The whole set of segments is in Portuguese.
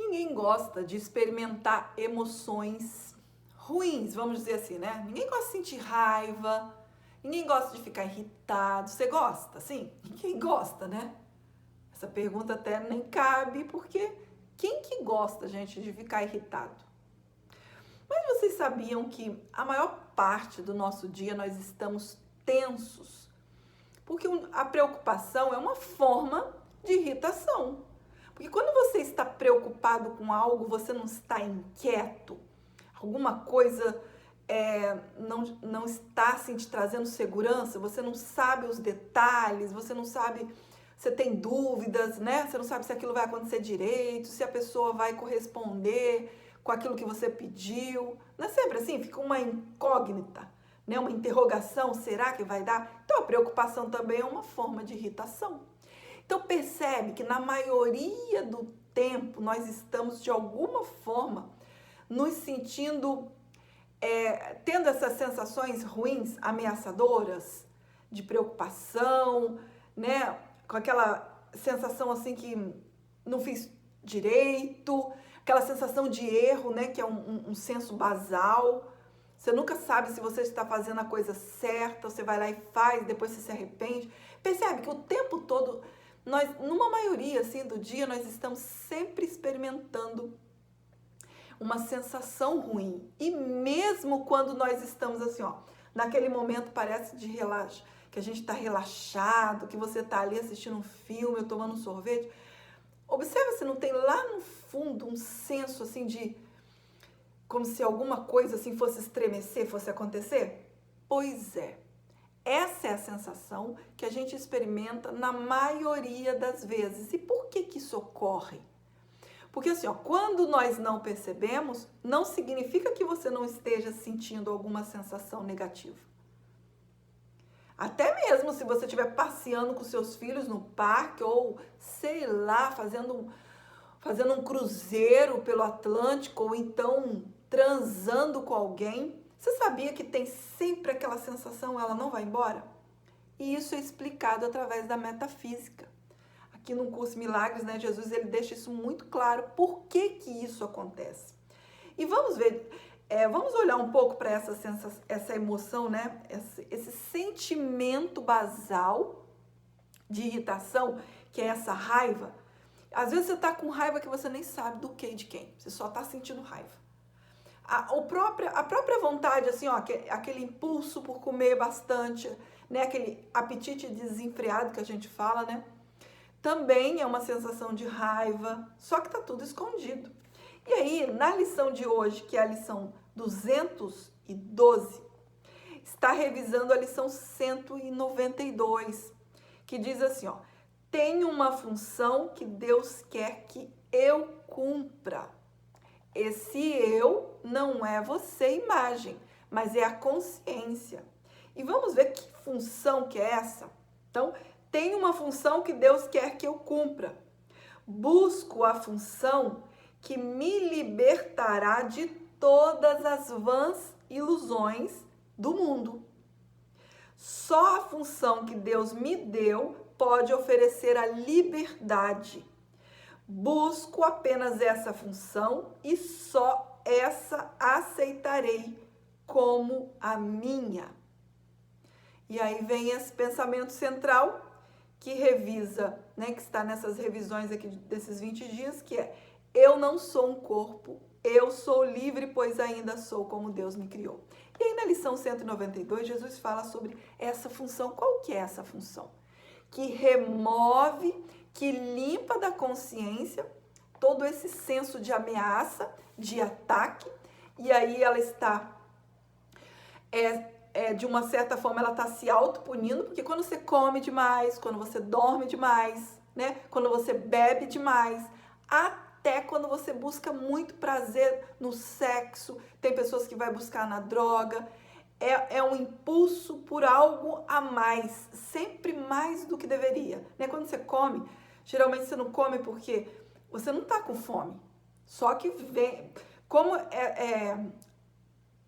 Ninguém gosta de experimentar emoções ruins, vamos dizer assim, né? Ninguém gosta de sentir raiva, ninguém gosta de ficar irritado. Você gosta? Sim? Ninguém gosta, né? Essa pergunta até nem cabe, porque quem que gosta, gente, de ficar irritado? Mas vocês sabiam que a maior parte do nosso dia nós estamos tensos? Porque a preocupação é uma forma de irritação. Porque quando você está preocupado com algo, você não está inquieto, alguma coisa não está assim, te trazendo segurança, você não sabe os detalhes, você não sabe, você tem dúvidas, né? Você não sabe se aquilo vai acontecer direito, se a pessoa vai corresponder com aquilo que você pediu. Não é sempre assim? Fica uma incógnita, né? Uma interrogação, será que vai dar? Então a preocupação também é uma forma de irritação. Então percebe que na maioria do tempo nós estamos de alguma forma nos sentindo, tendo essas sensações ruins, ameaçadoras, de preocupação, né? Com aquela sensação assim que não fiz direito, aquela sensação de erro, né? Que é um senso basal. Você nunca sabe se você está fazendo a coisa certa, você vai lá e faz, depois você se arrepende. Percebe que o tempo todo, nós, numa maioria assim, do dia, nós estamos sempre experimentando uma sensação ruim. E mesmo quando nós estamos assim, ó, naquele momento parece de relaxo, que a gente está relaxado, que você está ali assistindo um filme ou tomando um sorvete, observa se não tem lá no fundo um senso assim de como se alguma coisa assim fosse estremecer, fosse acontecer? Pois é. Essa é a sensação que a gente experimenta na maioria das vezes. E por que que isso ocorre? Porque assim, ó, quando nós não percebemos, não significa que você não esteja sentindo alguma sensação negativa. Até mesmo se você estiver passeando com seus filhos no parque ou, sei lá, fazendo um cruzeiro pelo Atlântico ou então transando com alguém, você sabia que tem sempre aquela sensação, ela não vai embora? E isso é explicado através da metafísica. Aqui no curso Milagres, né, Jesus ele deixa isso muito claro, por que que isso acontece. E vamos ver, vamos olhar um pouco para essa emoção, né, esse sentimento basal de irritação, que é essa raiva. Às vezes você está com raiva que você nem sabe do que e de quem, você só está sentindo raiva. A própria vontade, assim, ó, aquele impulso por comer bastante, né, aquele apetite desenfreado que a gente fala, né, também é uma sensação de raiva, só que tá tudo escondido. E aí, na lição de hoje, que é a lição 212, está revisando a lição 192, que diz assim, ó, tem uma função que Deus quer que eu cumpra. Esse eu não é você, imagem, mas é a consciência. E vamos ver que função que é essa. Então, tem uma função que Deus quer que eu cumpra. Busco a função que me libertará de todas as vãs ilusões do mundo. Só a função que Deus me deu pode oferecer a liberdade. Busco apenas essa função e só essa aceitarei como a minha. E aí vem esse pensamento central que revisa, né, que está nessas revisões aqui desses 20 dias, que é: eu não sou um corpo, eu sou livre, pois ainda sou como Deus me criou. E aí na lição 192, Jesus fala sobre essa função. Qual que é essa função? Que remove, que limpa da consciência todo esse senso de ameaça, de ataque, e aí ela está, de uma certa forma, ela está se autopunindo, porque quando você come demais, quando você dorme demais, né, quando você bebe demais, até quando você busca muito prazer no sexo, tem pessoas que vai buscar na droga, é um impulso por algo a mais, sempre mais do que deveria, né? Quando você come, geralmente você não come porque você não tá com fome, só que vem, como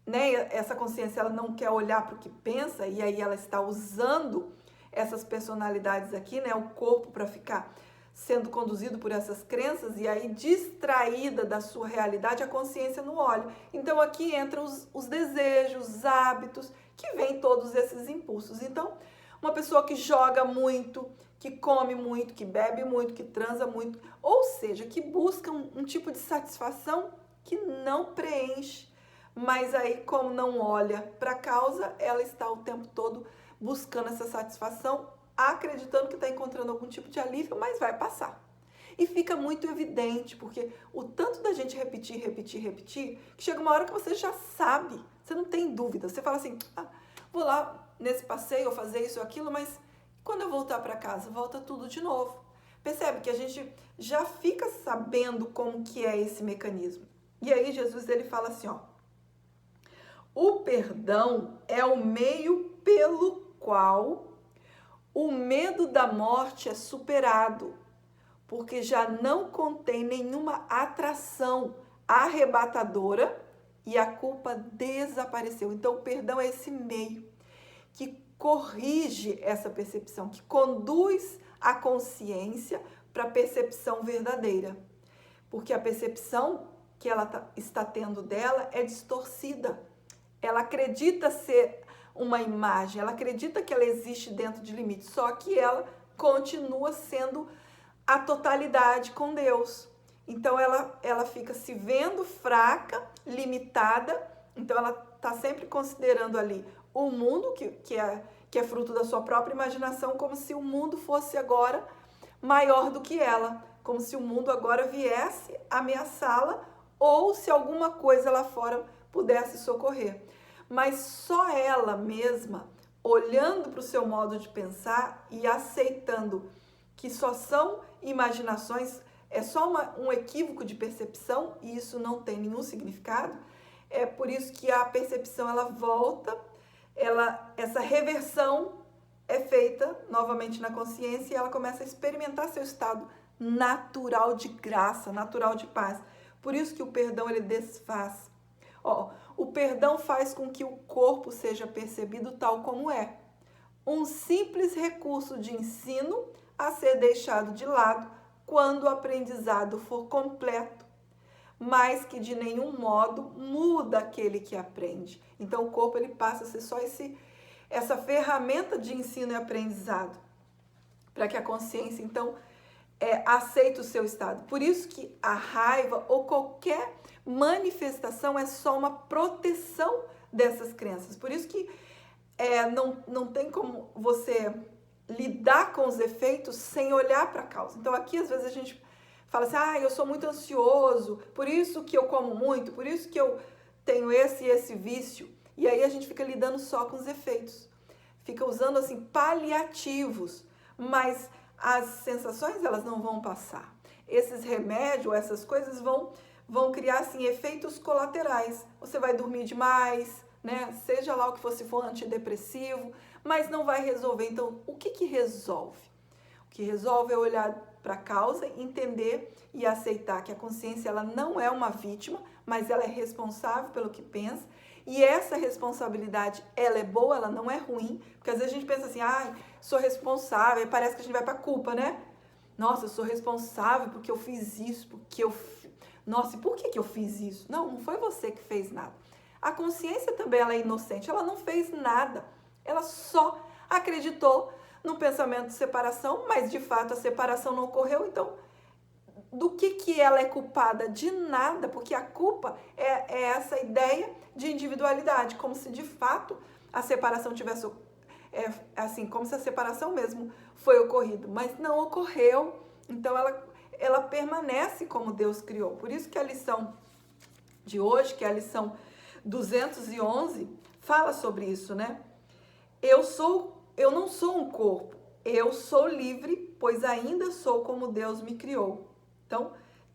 né, essa consciência ela não quer olhar para o que pensa, e aí ela está usando essas personalidades aqui, né, o corpo, para ficar sendo conduzido por essas crenças e aí distraída da sua realidade, a consciência não olha. Então aqui entram os desejos, os hábitos, que vêm todos esses impulsos. Então, uma pessoa que joga muito, que come muito, que bebe muito, que transa muito, ou seja, que busca um tipo de satisfação que não preenche, mas aí como não olha para a causa, ela está o tempo todo buscando essa satisfação, acreditando que está encontrando algum tipo de alívio, mas vai passar. E fica muito evidente, porque o tanto da gente repetir, que chega uma hora que você já sabe, você não tem dúvida. Você fala assim, vou lá nesse passeio, ou fazer isso ou aquilo, mas quando eu voltar para casa, volta tudo de novo. Percebe que a gente já fica sabendo como que é esse mecanismo. E aí Jesus ele fala assim, o perdão é o meio pelo qual o medo da morte é superado, porque já não contém nenhuma atração arrebatadora e a culpa desapareceu. Então, o perdão é esse meio que corrige essa percepção, que conduz a consciência para a percepção verdadeira. Porque a percepção que ela está tendo dela é distorcida. Ela acredita ser uma imagem, ela acredita que ela existe dentro de limites, só que ela continua sendo a totalidade com Deus. Então ela fica se vendo fraca, limitada, então ela está sempre considerando ali o mundo, que é fruto da sua própria imaginação, como se o mundo fosse agora maior do que ela, como se o mundo agora viesse ameaçá-la ou se alguma coisa lá fora pudesse socorrer. Mas só ela mesma, olhando para o seu modo de pensar e aceitando que só são imaginações, é só um equívoco de percepção e isso não tem nenhum significado, é por isso que a percepção ela volta, essa reversão é feita novamente na consciência e ela começa a experimentar seu estado natural de graça, natural de paz. Por isso que o perdão ele desfaz. O perdão faz com que o corpo seja percebido tal como é. Um simples recurso de ensino a ser deixado de lado quando o aprendizado for completo, mas que de nenhum modo muda aquele que aprende. Então o corpo ele passa a ser só essa ferramenta de ensino e aprendizado, para que a consciência então aceite o seu estado. Por isso que a raiva ou qualquer manifestação é só uma proteção dessas crenças. Por isso que não tem como você lidar com os efeitos sem olhar para a causa. Então aqui às vezes a gente fala assim, eu sou muito ansioso, por isso que eu como muito, por isso que eu tenho esse e esse vício. E aí a gente fica lidando só com os efeitos. Fica usando assim paliativos, mas as sensações elas não vão passar. Esses remédios, essas coisas vão criar assim efeitos colaterais. Você vai dormir demais, né? Seja lá o que fosse for antidepressivo, mas não vai resolver. Então, o que resolve? O que resolve é olhar para a causa, entender e aceitar que a consciência ela não é uma vítima, mas ela é responsável pelo que pensa. E essa responsabilidade, ela é boa, ela não é ruim, porque às vezes a gente pensa assim, sou responsável, e parece que a gente vai para a culpa, né? Nossa, eu sou responsável porque eu fiz isso, Nossa, e por que eu fiz isso? Não foi você que fez nada. A consciência também ela é inocente, ela não fez nada, ela só acreditou no pensamento de separação, mas de fato a separação não ocorreu, então do que ela é culpada? De nada, porque a culpa é essa ideia de individualidade, como se de fato a separação tivesse, assim, como se a separação mesmo foi ocorrida, mas não ocorreu, então ela permanece como Deus criou. Por isso que a lição de hoje, que é a lição 211, fala sobre isso, né? Eu não sou um corpo, eu sou livre, pois ainda sou como Deus me criou. Então,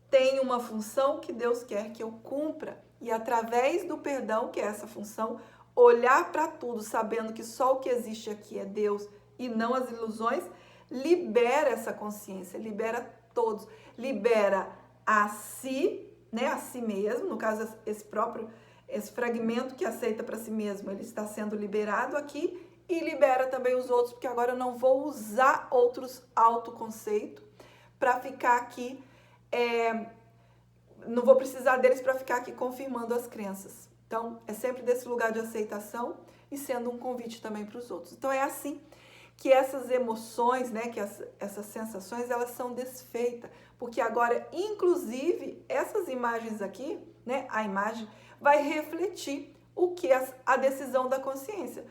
tem uma função que Deus quer que eu cumpra. E através do perdão, que é essa função, olhar para tudo sabendo que só o que existe aqui é Deus e não as ilusões, libera essa consciência, libera todos, libera a si, né, a si mesmo, no caso esse fragmento que aceita para si mesmo, ele está sendo liberado aqui e libera também os outros, porque agora eu não vou usar outros autoconceitos para ficar aqui, não vou precisar deles para ficar aqui confirmando as crenças. Então, é sempre desse lugar de aceitação e sendo um convite também para os outros. Então, é assim que essas emoções, né, que essas sensações, elas são desfeitas. Porque agora, inclusive, essas imagens aqui, né, a imagem vai refletir o que é a decisão da consciência.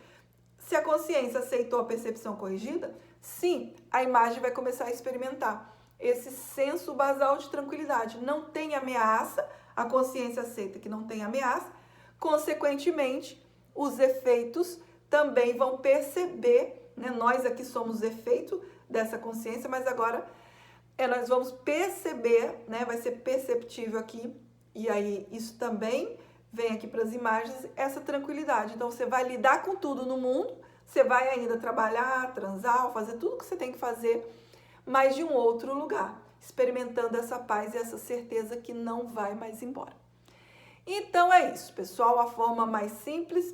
Se a consciência aceitou a percepção corrigida, sim, a imagem vai começar a experimentar esse senso basal de tranquilidade. Não tem ameaça, a consciência aceita que não tem ameaça, consequentemente, os efeitos também vão perceber, né? Nós aqui somos efeito dessa consciência, mas agora nós vamos perceber, né? Vai ser perceptível aqui, e aí isso também vem aqui para as imagens, essa tranquilidade. Então, você vai lidar com tudo no mundo, você vai ainda trabalhar, transar, fazer tudo que você tem que fazer, mas de um outro lugar, experimentando essa paz e essa certeza que não vai mais embora. Então, é isso, pessoal, a forma mais simples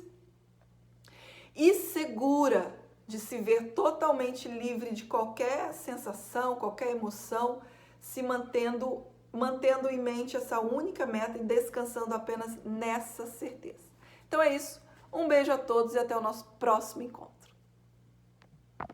e segura de se ver totalmente livre de qualquer sensação, qualquer emoção, se mantendo em mente essa única meta e descansando apenas nessa certeza. Então é isso, um beijo a todos e até o nosso próximo encontro.